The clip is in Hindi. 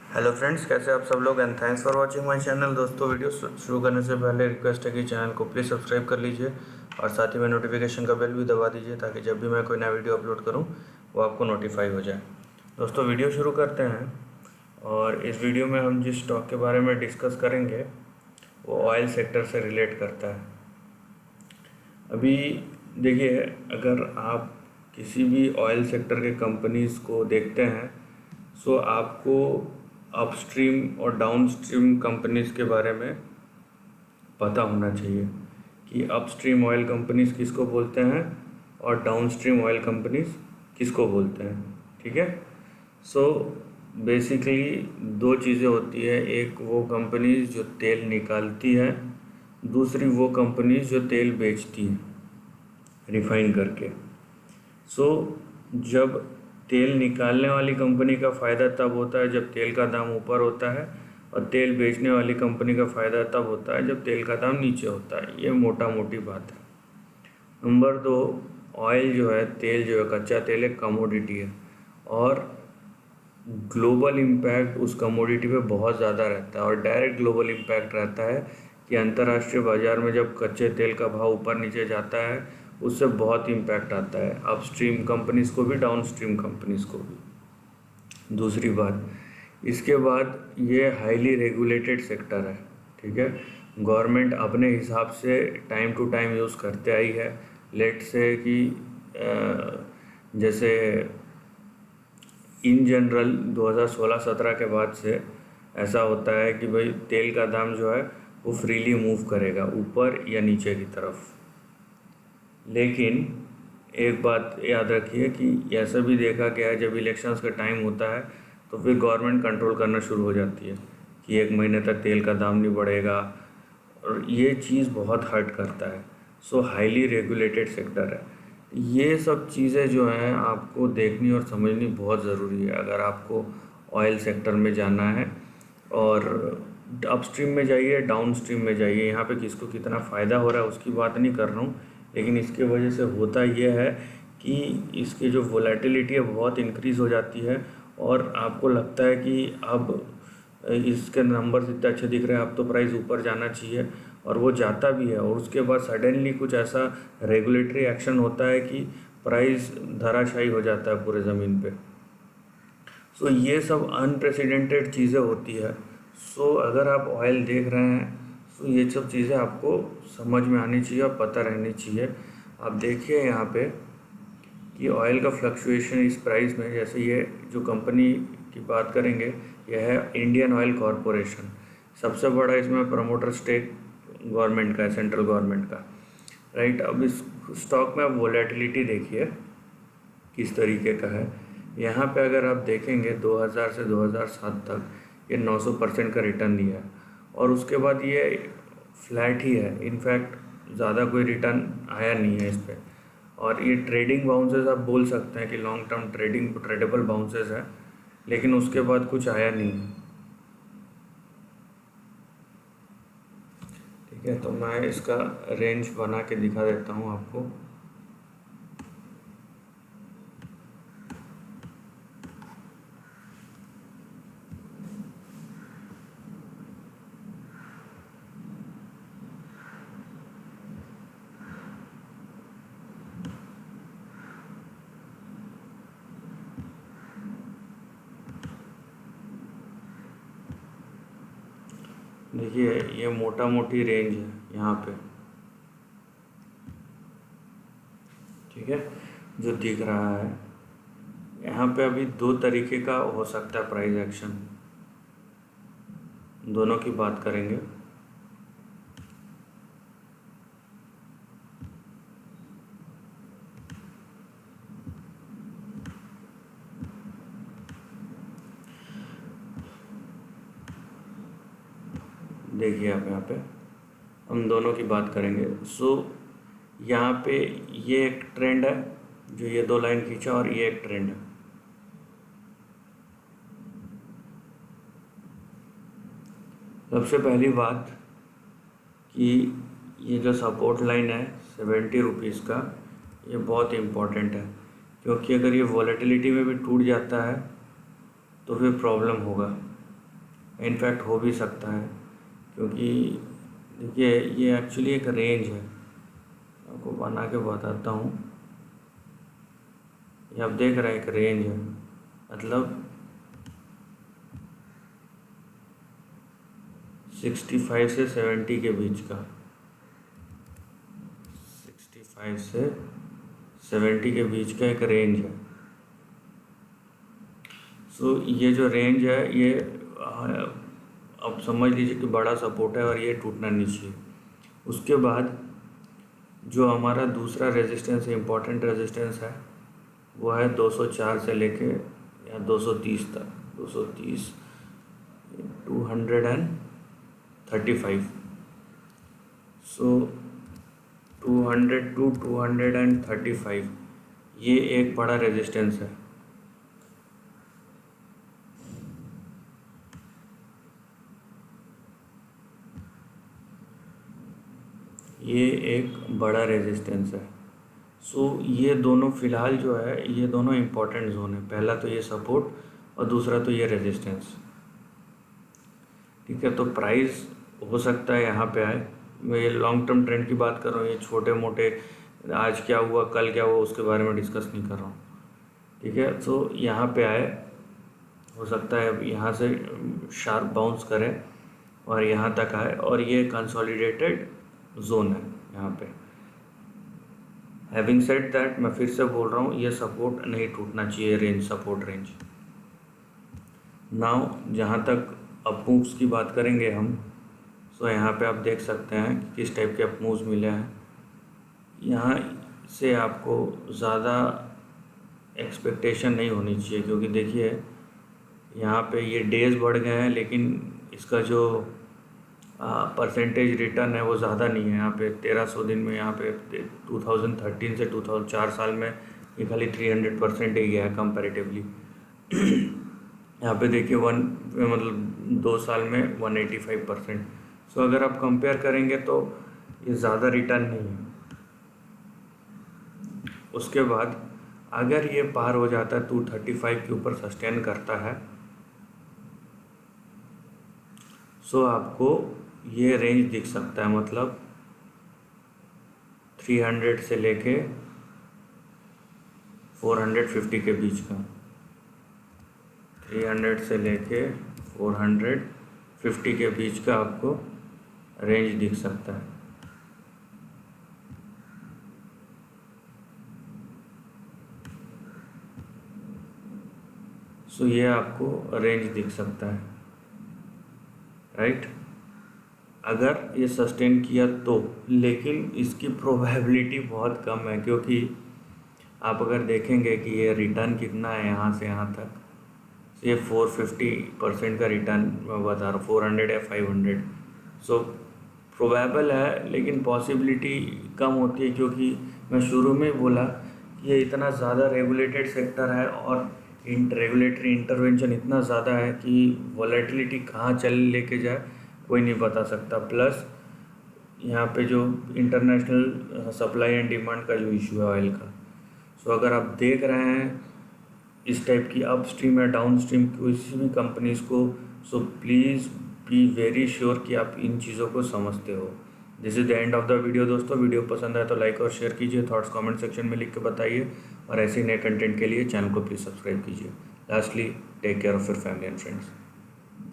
हेलो फ्रेंड्स, कैसे आप सब लोग। And thanks for watching my channel. दोस्तों, वीडियो शुरू करने से पहले रिक्वेस्ट है कि चैनल को प्लीज़ सब्सक्राइब कर लीजिए और साथ ही में नोटिफिकेशन का बेल भी दबा दीजिए ताकि जब भी मैं कोई नया वीडियो अपलोड करूं वो आपको नोटिफाई हो जाए। दोस्तों, वीडियो शुरू करते हैं। और इस वीडियो में हम जिस स्टॉक के बारे में डिस्कस करेंगे वो ऑयल सेक्टर से रिलेट करता है। अभी देखिए, अगर आप किसी भी ऑयल सेक्टर के कंपनीज़ को देखते हैं सो आपको अपस्ट्रीम और डाउनस्ट्रीम कंपनीज़ के बारे में पता होना चाहिए कि अपस्ट्रीम ऑयल कंपनीज़ किसको बोलते हैं और डाउनस्ट्रीम ऑयल कंपनीज़ किसको बोलते हैं। ठीक है। सो बेसिकली दो चीज़ें होती है, एक वो कंपनीज जो तेल निकालती है, दूसरी वो कंपनीज जो तेल बेचती है रिफाइन करके। सो जब तेल निकालने वाली कंपनी का फ़ायदा तब होता है जब तेल का दाम ऊपर होता है, और तेल बेचने वाली कंपनी का फ़ायदा तब होता है जब तेल का दाम नीचे होता है। ये मोटा मोटी बात है। नंबर दो, ऑयल जो है, तेल जो है, कच्चा तेल एक कमोडिटी है और ग्लोबल इम्पैक्ट उस कमोडिटी पे बहुत ज़्यादा रहता है। और डायरेक्ट ग्लोबल इम्पैक्ट रहता है कि अंतर्राष्ट्रीय बाज़ार में जब कच्चे तेल का भाव ऊपर नीचे जाता है उससे बहुत इम्पैक्ट आता है अपस्ट्रीम कंपनीज़ को भी, डाउनस्ट्रीम कंपनीज़ को भी। दूसरी बात, इसके बाद ये हाईली रेगुलेटेड सेक्टर है। ठीक है। गवर्नमेंट अपने हिसाब से टाइम टू टाइम यूज़ करते आई है। लेट से कि जैसे इन जनरल 2016-17 के बाद से ऐसा होता है कि भाई तेल का दाम जो है वो फ्रीली मूव करेगा ऊपर या नीचे की तरफ। लेकिन एक बात याद रखिए कि ऐसा भी देखा गया है, जब इलेक्शंस का टाइम होता है तो फिर गवर्नमेंट कंट्रोल करना शुरू हो जाती है कि एक महीने तक तेल का दाम नहीं बढ़ेगा, और ये चीज़ बहुत हर्ट करता है। सो हाईली रेगुलेटेड सेक्टर है। ये सब चीज़ें जो हैं आपको देखनी और समझनी बहुत ज़रूरी है अगर आपको ऑयल सेक्टर में जाना है। और अपस्ट्रीम में जाइए, डाउनस्ट्रीम में जाइए, यहाँ पे किसको कितना फ़ायदा हो रहा है उसकी बात नहीं कर रहा हूँ, लेकिन इसके वजह से होता ये है कि इसकी जो वोलेटिलिटी है बहुत इंक्रीज़ हो जाती है और आपको लगता है कि अब इसके नंबर्स इतने अच्छे दिख रहे हैं, अब तो प्राइस ऊपर जाना चाहिए, और वो जाता भी है। और उसके बाद सडनली कुछ ऐसा रेगुलेटरी एक्शन होता है कि प्राइस धराशायी हो जाता है पूरे ज़मीन पे। सो ये सब अनप्रेसिडेंटेड चीज़ें होती है। सो अगर आप ऑयल देख रहे हैं तो ये सब चीज़ें आपको समझ में आनी चाहिए और पता रहनी चाहिए। आप देखिए यहाँ पे कि ऑयल का फ्लक्चुएशन इस प्राइस में, जैसे ये जो कंपनी की बात करेंगे यह है इंडियन ऑयल कॉरपोरेशन। सबसे बड़ा इसमें प्रमोटर स्टेक गवर्नमेंट का है, सेंट्रल गवर्नमेंट का, राइट। अब इस स्टॉक में आप वोलेटिलिटी देखिए किस तरीके का है। यहाँ पे अगर आप देखेंगे 2000 से 2007 तक ये 900% का रिटर्न दिया है, और उसके बाद ये फ्लैट ही है। इनफैक्ट ज़्यादा कोई रिटर्न आया नहीं है इस पर। और ये ट्रेडिंग बाउंसेस आप बोल सकते हैं कि लॉन्ग टर्म ट्रेडेबल बाउंसेस है, लेकिन उसके बाद कुछ आया नहीं है। ठीक है, तो मैं इसका रेंज बना के दिखा देता हूँ आपको। देखिए, ये मोटा मोटी रेंज है यहाँ पे। ठीक है, जो दिख रहा है यहाँ पे। अभी दो तरीके का हो सकता है प्राइस एक्शन, दोनों की बात करेंगे। देखिए आप यहाँ पे हम दोनों की बात करेंगे। सो यहाँ पे ये एक ट्रेंड है जो ये दो लाइन खींचा, और ये एक ट्रेंड है। सबसे पहली बात कि ये जो सपोर्ट लाइन है 70 रुपीज़ का, ये बहुत इम्पोर्टेंट है, क्योंकि अगर ये वॉलेटिलिटी में भी टूट जाता है तो फिर प्रॉब्लम होगा। इनफैक्ट हो भी सकता है, क्योंकि देखिए ये एक्चुअली एक रेंज है, आपको बना के बताता हूँ। ये आप देख रहे हैं एक रेंज है, मतलब 65 से 70 के बीच का, 65 से 70 के बीच का एक रेंज है। सो ये जो रेंज है ये अब समझ लीजिए कि बड़ा सपोर्ट है और ये टूटना नहीं चाहिए। उसके बाद जो हमारा दूसरा रेजिस्टेंस है, इम्पॉर्टेंट रेजिस्टेंस है, वो है 204 से लेके या 230 तक, 230 235। सो 200 to 235 ये एक बड़ा रेजिस्टेंस है। ये एक बड़ा रेजिस्टेंस है। सो ये दोनों फ़िलहाल जो है ये दोनों इम्पॉर्टेंट जोन है, पहला तो ये सपोर्ट और दूसरा तो ये रेजिस्टेंस। ठीक है, तो प्राइस हो सकता है यहाँ पे आए। मैं ये लॉन्ग टर्म ट्रेंड की बात कर रहा हूँ, ये छोटे मोटे आज क्या हुआ कल क्या हुआ उसके बारे में डिस्कस नहीं कर रहा हूँ। ठीक है, तो यहाँ पे आए, हो सकता है अब यहाँ से शार्प बाउंस करें और यहाँ तक आए, और ये कंसोलिडेटेड जोन है यहाँ पे। हैविंग सेड दैट, मैं फिर से बोल रहा हूँ ये सपोर्ट नहीं टूटना चाहिए, रेंज, सपोर्ट रेंज। नाउ जहाँ तक अप मूव्स की बात करेंगे हम, सो यहाँ पे आप देख सकते हैं कि किस टाइप के अप मूव्स मिले हैं। यहाँ से आपको ज़्यादा एक्सपेक्टेशन नहीं होनी चाहिए, क्योंकि देखिए यहाँ पे ये डेज़ बढ़ गए हैं लेकिन इसका जो परसेंटेज रिटर्न है वो ज़्यादा नहीं है। यहाँ पे 1300 दिन में, यहाँ पे 2013 से 2004 साल में ये खाली 300% ही गया है कंपैरेटिवली। यहाँ पे देखिए मतलब 2 साल में 185%। सो अगर आप कंपेयर करेंगे तो ये ज़्यादा रिटर्न नहीं है। उसके बाद अगर ये पार हो जाता है 235 के ऊपर सस्टेन करता है, सो आपको ये रेंज दिख सकता है, मतलब 300 से लेके 450 के बीच का, 300 से लेके 450 के बीच का आपको रेंज दिख सकता है। सो ये आपको रेंज दिख सकता है, राइट, अगर ये सस्टेन किया तो। लेकिन इसकी प्रोबेबिलिटी बहुत कम है, क्योंकि आप अगर देखेंगे कि ये रिटर्न कितना है यहाँ से यहाँ तक, ये 450% का रिटर्न मैं बता रहा हूँ, 400 या 500। सो प्रोबेबल है लेकिन पॉसिबिलिटी कम होती है, क्योंकि मैं शुरू में बोला कि ये इतना ज़्यादा रेगुलेटेड सेक्टर है और रेगुलेटरी इंटरवेंशन इतना ज़्यादा है कि वॉलेटिलिटी कहाँ चल लेके जाए कोई नहीं बता सकता। प्लस यहाँ पे जो इंटरनेशनल सप्लाई एंड डिमांड का जो इशू है ऑयल का, सो अगर आप देख रहे हैं इस टाइप की अपस्ट्रीम या डाउनस्ट्रीम किसी भी कंपनीज़ को, so please be very sure कि आप इन चीज़ों को समझते हो। This is the end of the video दोस्तों। वीडियो पसंद आए तो लाइक और शेयर कीजिए, थॉट्स कमेंट सेक्शन में लिख के बताइए, और ऐसे नए कंटेंट के लिए चैनल को प्लीज़ सब्सक्राइब कीजिए। Lastly, take care of your family and friends.